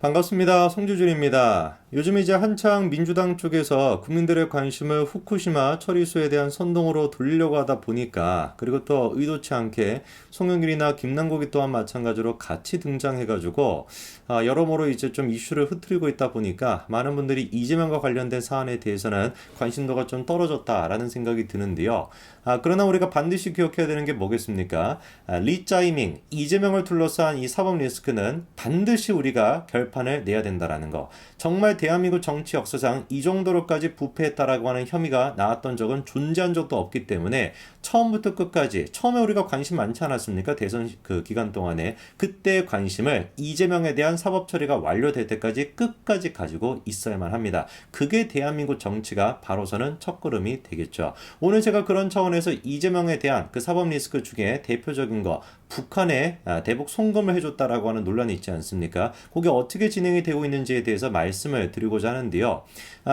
반갑습니다. 송주준입니다. 요즘 이제 한창 민주당 쪽에서 국민들의 관심을 후쿠시마 처리수에 대한 선동으로 돌리려고 하다 보니까 그리고 또 의도치 않게 송영길이나 김남국이 또한 마찬가지로 같이 등장해가지고 여러모로 이제 좀 이슈를 흐트리고 있다 보니까 많은 분들이 이재명과 관련된 사안에 대해서는 관심도가 좀 떨어졌다라는 생각이 드는데요. 그러나 우리가 반드시 기억해야 되는 게 뭐겠습니까? 리짜이밍, 이재명을 둘러싼 이 사법 리스크는 반드시 우리가 결판을 내야 된다라는 거. 정말 대한민국 정치 역사상 이 정도로까지 부패했다라고 하는 혐의가 나왔던 적은 존재한 적도 없기 때문에 처음부터 끝까지 처음에 우리가 관심 많지 않았습니까? 대선 그 기간 동안에 그때 관심을 이재명에 대한 사법 처리가 완료될 때까지 끝까지 가지고 있어야만 합니다. 그게 대한민국 정치가 바로서는 첫걸음이 되겠죠. 오늘 제가 그런 차원에서 이재명에 대한 그 사법 리스크 중에 대표적인 거 북한에 대북 송금을 해줬다라고 하는 논란이 있지 않습니까? 그게 어떻게 진행이 되고 있는지에 대해서 말씀을 드리고자 하는데요.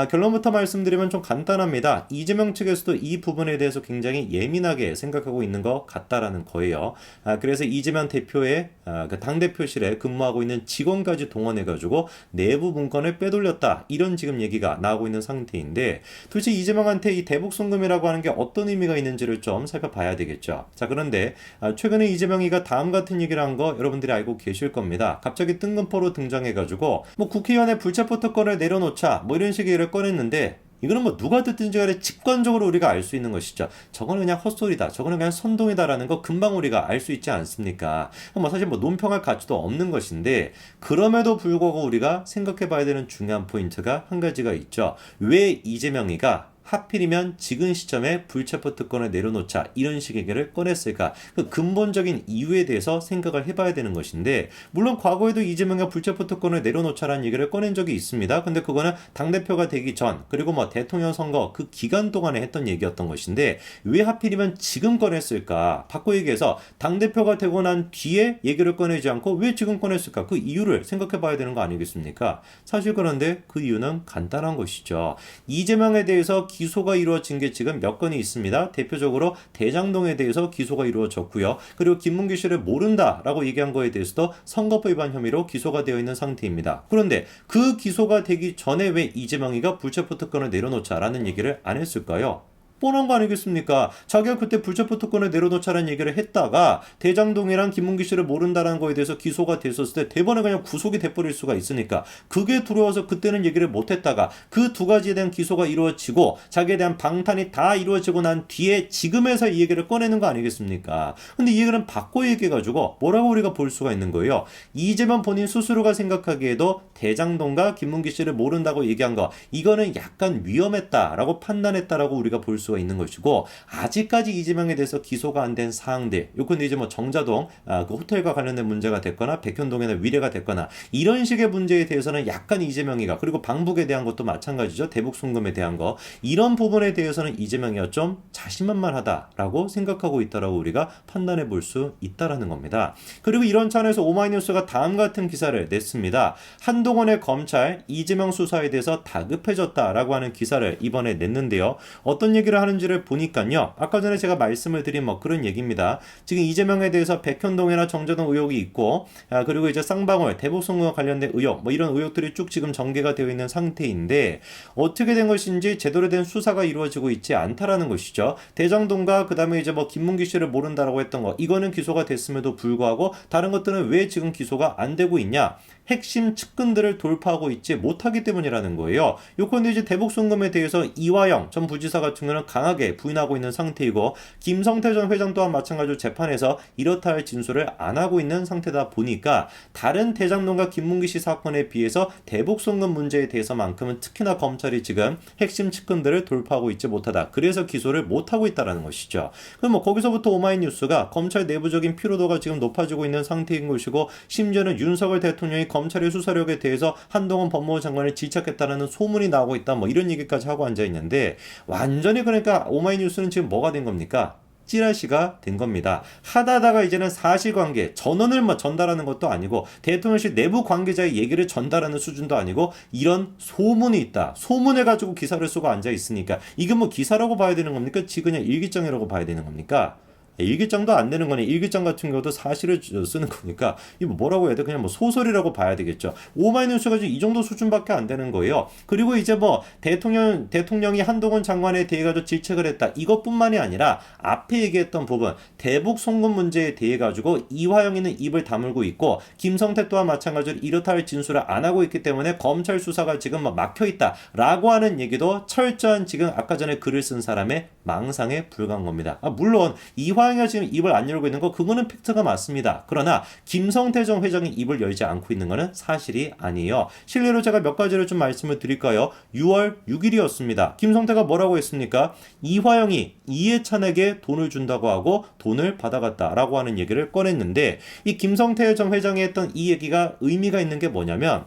결론부터 말씀드리면 좀 간단합니다. 이재명 측에서도 이 부분에 대해서 굉장히 예민하게 생각하고 있는 것 같다라는 거예요. 그래서 이재명 대표의 그 당대표실에 근무하고 있는 직원까지 동원해가지고 내부 문건을 빼돌렸다. 이런 지금 얘기가 나오고 있는 상태인데 도대체 이재명한테 이 대북 송금이라고 하는 게 어떤 의미가 있는지를 좀 살펴봐야 되겠죠. 자, 그런데 최근에 이재명이가 다음 같은 얘기를 한 거 여러분들이 알고 계실 겁니다. 갑자기 뜬금포로 등장해가지고 뭐 국회의원의 불체포 특권을 내려놓자 뭐 이런 식의 얘기를 꺼냈는데 이거는 뭐 누가 듣든지 간에 직관적으로 우리가 알 수 있는 것이죠. 저거는 그냥 헛소리다. 저거는 그냥 선동이다라는 거 금방 우리가 알 수 있지 않습니까? 뭐 사실 뭐 논평할 가치도 없는 것인데 그럼에도 불구하고 우리가 생각해 봐야 되는 중요한 포인트가 한 가지가 있죠. 왜 이재명이가 하필이면 지금 시점에 불체포 특권을 내려놓자 이런 식의 얘기를 꺼냈을까? 그 근본적인 이유에 대해서 생각을 해봐야 되는 것인데 물론 과거에도 이재명이 불체포 특권을 내려놓자라는 얘기를 꺼낸 적이 있습니다. 근데 그거는 당대표가 되기 전 그리고 뭐 대통령 선거 그 기간 동안에 했던 얘기였던 것인데 왜 하필이면 지금 꺼냈을까? 바꿔 얘기해서 당대표가 되고 난 뒤에 얘기를 꺼내지 않고 왜 지금 꺼냈을까? 그 이유를 생각해 봐야 되는 거 아니겠습니까? 사실 그런데 그 이유는 간단한 것이죠. 이재명에 대해서 기소가 이루어진 게 지금 몇 건이 있습니다. 대표적으로 대장동에 대해서 기소가 이루어졌고요. 그리고 김문기 씨를 모른다라고 얘기한 거에 대해서도 선거법 위반 혐의로 기소가 되어 있는 상태입니다. 그런데 그 기소가 되기 전에 왜 이재명이가 불체포 특권을 내려놓자라는 얘기를 안 했을까요? 뻔한 거 아니겠습니까? 자기가 그때 불체포 특권을 내려놓자라는 얘기를 했다가 대장동이랑 김문기 씨를 모른다는 거에 대해서 기소가 됐었을 때 대번에 그냥 구속이 돼버릴 수가 있으니까 그게 두려워서 그때는 얘기를 못했다가 그 두 가지에 대한 기소가 이루어지고 자기에 대한 방탄이 다 이루어지고 난 뒤에 지금에서 이 얘기를 꺼내는 거 아니겠습니까? 근데 이 얘기는 바꿔 얘기해가지고 뭐라고 우리가 볼 수가 있는 거예요. 이재명 본인 스스로가 생각하기에도 대장동과 김문기 씨를 모른다고 얘기한 거 이거는 약간 위험했다라고 판단했다라고 우리가 볼 수가 있는 것이고 아직까지 이재명에 대해서 기소가 안 된 사항들 요건데 이제 뭐 정자동 그 호텔과 관련된 문제가 됐거나 백현동이나 위례가 됐거나 이런 식의 문제에 대해서는 약간 이재명이가 그리고 방북에 대한 것도 마찬가지죠. 대북 송금에 대한 거 이런 부분에 대해서는 이재명이가 좀 자신만만하다라고 생각하고 있다라고 우리가 판단해 볼 수 있다라는 겁니다. 그리고 이런 차원에서 오마이뉴스가 다음 같은 기사를 냈습니다. 한동훈의 검찰 이재명 수사에 대해서 다급해졌다라고 하는 기사를 이번에 냈는데요. 어떤 얘기를 하는지를 보니까요. 아까 전에 제가 말씀을 드린 뭐 그런 얘기입니다. 지금 이재명에 대해서 백현동이나 정자동 의혹이 있고 그리고 이제 쌍방울 대북송금과 관련된 의혹 뭐 이런 의혹들이 쭉 지금 전개가 되어 있는 상태인데 어떻게 된 것인지 제대로 된 수사가 이루어지고 있지 않다라는 것이죠. 대장동과 그다음에 이제 뭐 김문기 씨를 모른다라고 했던 거 이거는 기소가 됐음에도 불구하고 다른 것들은 왜 지금 기소가 안 되고 있냐? 핵심 측근들을 돌파하고 있지 못하기 때문이라는 거예요. 요건데 이제 대북송금에 대해서 이화영 전 부지사 같은 경우는 강하게 부인하고 있는 상태이고 김성태 전 회장 또한 마찬가지로 재판에서 이렇다 할 진술을 안 하고 있는 상태다 보니까 다른 대장동과 김문기 씨 사건에 비해서 대북송금 문제에 대해서만큼은 특히나 검찰이 지금 핵심 측근들을 돌파하고 있지 못하다. 그래서 기소를 못하고 있다는 것이죠. 그럼 뭐 거기서부터 오마이뉴스가 검찰 내부적인 피로도가 지금 높아지고 있는 상태인 것이고 심지어는 윤석열 대통령이 검찰의 수사력에 대해서 한동훈 법무부 장관을 질책했다는 소문이 나오고 있다. 뭐 이런 얘기까지 하고 앉아 있는데 완전히 그러니까 오마이뉴스는 지금 뭐가 된 겁니까? 찌라시가 된 겁니다. 하다가 이제는 사실관계, 전원을 뭐 전달하는 것도 아니고 대통령실 내부 관계자의 얘기를 전달하는 수준도 아니고 이런 소문이 있다. 소문을 가지고 기사를 쓰고 앉아 있으니까 이게 뭐 기사라고 봐야 되는 겁니까? 지 그냥 일기장이라고 봐야 되는 겁니까? 일기장도 안 되는 거네. 일기장 같은 경우도 사실을 쓰는 거니까 이거 뭐라고 해야 돼? 그냥 뭐 소설이라고 봐야 되겠죠. 오마이뉴스가 지금 이 정도 수준밖에 안 되는 거예요. 그리고 이제 뭐 대통령이 한동훈 장관에 대해 가지고 질책을 했다. 이것뿐만이 아니라 앞에 얘기했던 부분 대북 송금 문제에 대해 가지고 이화영이는 입을 다물고 있고 김성태 또한 마찬가지로 이렇다 할 진술을 안 하고 있기 때문에 검찰 수사가 지금 막혀 있다라고 하는 얘기도 철저한 지금 아까 전에 글을 쓴 사람의 망상에 불과한 겁니다. 물론 이화영이 지금 입을 안 열고 있는 거 그거는 팩트가 맞습니다. 그러나 김성태 전 회장이 입을 열지 않고 있는 거는 사실이 아니에요. 실례로 제가 몇 가지를 좀 말씀을 드릴까요? 6월 6일이었습니다. 김성태가 뭐라고 했습니까? 이화영이 이해찬에게 돈을 준다고 하고 돈을 받아갔다라고 하는 얘기를 꺼냈는데 이 김성태 전 회장이 했던 이 얘기가 의미가 있는 게 뭐냐면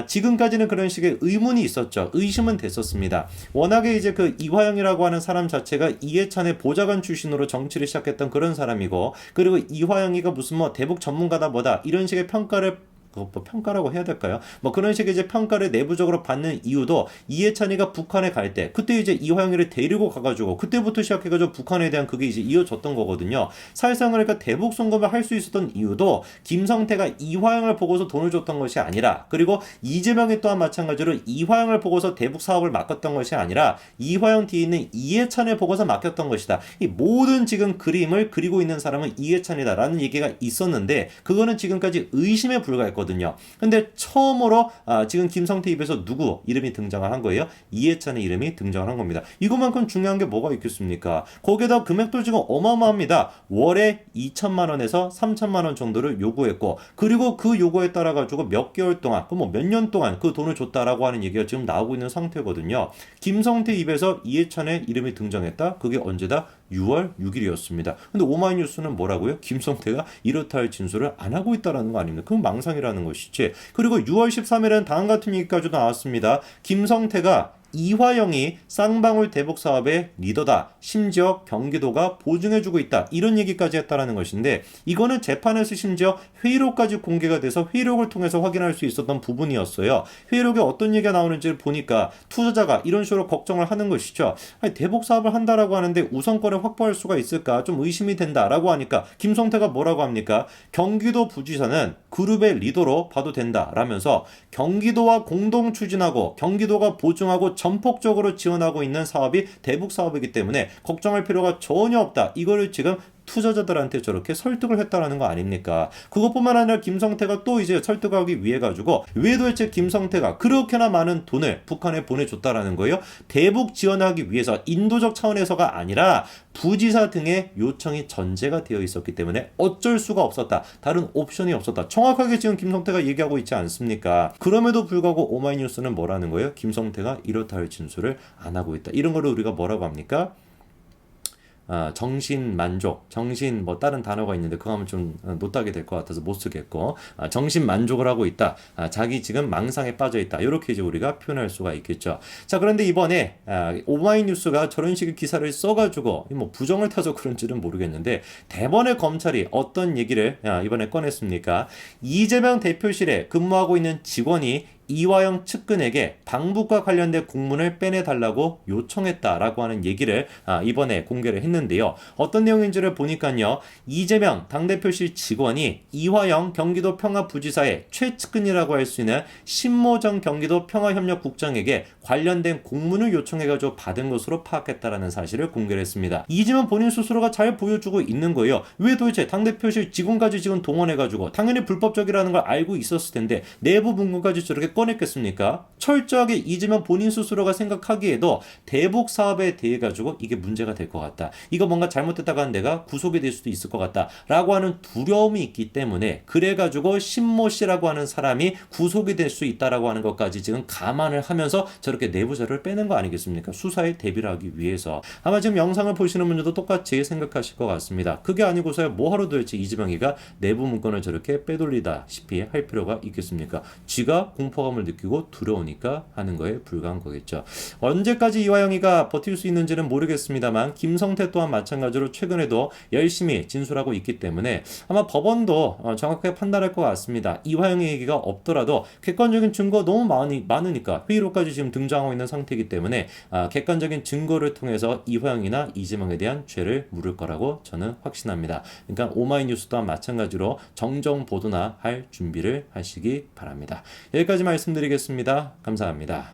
지금까지는 그런 식의 의문이 있었죠. 의심은 됐었습니다. 워낙에 이제 그 이화영이라고 하는 사람 자체가 이해찬의 보좌관 출신으로 정치를 시작했던 그런 사람이고 그리고 이화영이가 무슨 뭐 대북 전문가다 뭐다 이런 식의 평가를 뭐 평가라고 해야 될까요? 뭐 그런 식의 이제 평가를 내부적으로 받는 이유도 이해찬이가 북한에 갈 때 그때 이제 이화영이를 데리고 가가지고 그때부터 시작해가지고 북한에 대한 그게 이제 이어졌던 거거든요. 사실상 그러니까 대북 송금을 할 수 있었던 이유도 김성태가 이화영을 보고서 돈을 줬던 것이 아니라 그리고 이재명이 또한 마찬가지로 이화영을 보고서 대북 사업을 맡겼던 것이 아니라 이화영 뒤에 있는 이해찬을 보고서 맡겼던 것이다. 이 모든 지금 그림을 그리고 있는 사람은 이해찬이다라는 얘기가 있었는데 그거는 지금까지 의심에 불과했거든요. 근데 처음으로 지금 김성태 입에서 누구 이름이 등장을 한 거예요? 이해찬의 이름이 등장을 한 겁니다. 이것만큼 중요한 게 뭐가 있겠습니까? 거기에다 금액도 지금 어마어마합니다. 월에 2천만 원에서 3천만 원 정도를 요구했고 그리고 그 요구에 따라 가지고 몇 개월 동안 뭐 몇 년 동안 그 돈을 줬다라고 하는 얘기가 지금 나오고 있는 상태거든요. 김성태 입에서 이해찬의 이름이 등장했다? 그게 언제다? 6월 6일이었습니다. 근데 오마이뉴스는 뭐라고요? 김성태가 이렇다 할 진술을 안 하고 있다라는 거 아닙니까? 그건 망상이라는 것이지. 그리고 6월 13일은 다음 같은 얘기까지도 나왔습니다. 김성태가 이화영이 쌍방울 대북 사업의 리더다. 심지어 경기도가 보증해주고 있다. 이런 얘기까지 했다라는 것인데 이거는 재판에서 심지어 회의록까지 공개가 돼서 회의록을 통해서 확인할 수 있었던 부분이었어요. 회의록에 어떤 얘기가 나오는지를 보니까 투자자가 이런 식으로 걱정을 하는 것이죠. 아니, 대북 사업을 한다라고 하는데 우선권을 확보할 수가 있을까? 좀 의심이 된다라고 하니까 김성태가 뭐라고 합니까? 경기도 부지사는 그룹의 리더로 봐도 된다라면서 경기도와 공동 추진하고 경기도가 보증하고 전폭적으로 지원하고 있는 사업이 대북 사업이기 때문에 걱정할 필요가 전혀 없다. 이거를 지금 투자자들한테 저렇게 설득을 했다라는 거 아닙니까? 그것뿐만 아니라 김성태가 또 이제 설득하기 위해 가지고 왜 도대체 김성태가 그렇게나 많은 돈을 북한에 보내줬다라는 거예요? 대북 지원하기 위해서 인도적 차원에서가 아니라 부지사 등의 요청이 전제가 되어 있었기 때문에 어쩔 수가 없었다. 다른 옵션이 없었다. 정확하게 지금 김성태가 얘기하고 있지 않습니까? 그럼에도 불구하고 오마이뉴스는 뭐라는 거예요? 김성태가 이렇다 할 진술을 안 하고 있다. 이런 거를 우리가 뭐라고 합니까? 정신 만족, 정신 뭐 다른 단어가 있는데 그거 하면 좀 못하게 될 것 같아서 못 쓰겠고 정신 만족을 하고 있다. 자기 지금 망상에 빠져 있다. 이렇게 이제 우리가 표현할 수가 있겠죠. 자, 그런데 이번에 오마이뉴스가 저런 식의 기사를 써가지고 뭐 부정을 타서 그런지는 모르겠는데 대번에 검찰이 어떤 얘기를 이번에 꺼냈습니까? 이재명 대표실에 근무하고 있는 직원이 이화영 측근에게 방북과 관련된 공문을 빼내달라고 요청했다라고 하는 얘기를 이번에 공개를 했는데요. 어떤 내용인지를 보니까요. 이재명 당대표실 직원이 이화영 경기도 평화부지사의 최측근이라고 할 수 있는 신모정 경기도 평화협력국장에게 관련된 공문을 요청해가지고 받은 것으로 파악했다라는 사실을 공개를 했습니다. 이재명 본인 스스로가 잘 보여주고 있는 거예요. 왜 도대체 당대표실 직원까지 지금 동원해가지고 당연히 불법적이라는 걸 알고 있었을 텐데 내부 문건까지 저렇게 꺼냈겠습니까? 철저하게 이재명 본인 스스로가 생각하기에도 대북 사업에 대해 가지고 이게 문제가 될 것 같다. 이거 뭔가 잘못됐다가 내가 구속이 될 수도 있을 것 같다. 라고 하는 두려움이 있기 때문에 그래가지고 신모 씨라고 하는 사람이 구속이 될 수 있다라고 하는 것까지 지금 감안을 하면서 저렇게 내부 자료를 빼는 거 아니겠습니까? 수사에 대비를 하기 위해서. 아마 지금 영상을 보시는 분들도 똑같이 생각하실 것 같습니다. 그게 아니고서야 뭐하러 도대체 이재명이가 내부 문건을 저렇게 빼돌리다시피 할 필요가 있겠습니까? 쥐가 공포가 공포감을 느끼고 두려우니까 하는 거에 불과한 거겠죠. 언제까지 이화영이가 버틸 수 있는지는 모르겠습니다만 김성태 또한 마찬가지로 최근에도 열심히 진술하고 있기 때문에 아마 법원도 정확하게 판단할 것 같습니다. 이화영의 얘기가 없더라도 객관적인 증거 너무 많으니까 회의록까지 지금 등장하고 있는 상태이기 때문에 객관적인 증거를 통해서 이화영이나 이재명에 대한 죄를 물을 거라고 저는 확신합니다. 그러니까 오마이뉴스 또한 마찬가지로 정정 보도나 할 준비를 하시기 바랍니다. 여기까지 말씀드리겠습니다. 감사합니다.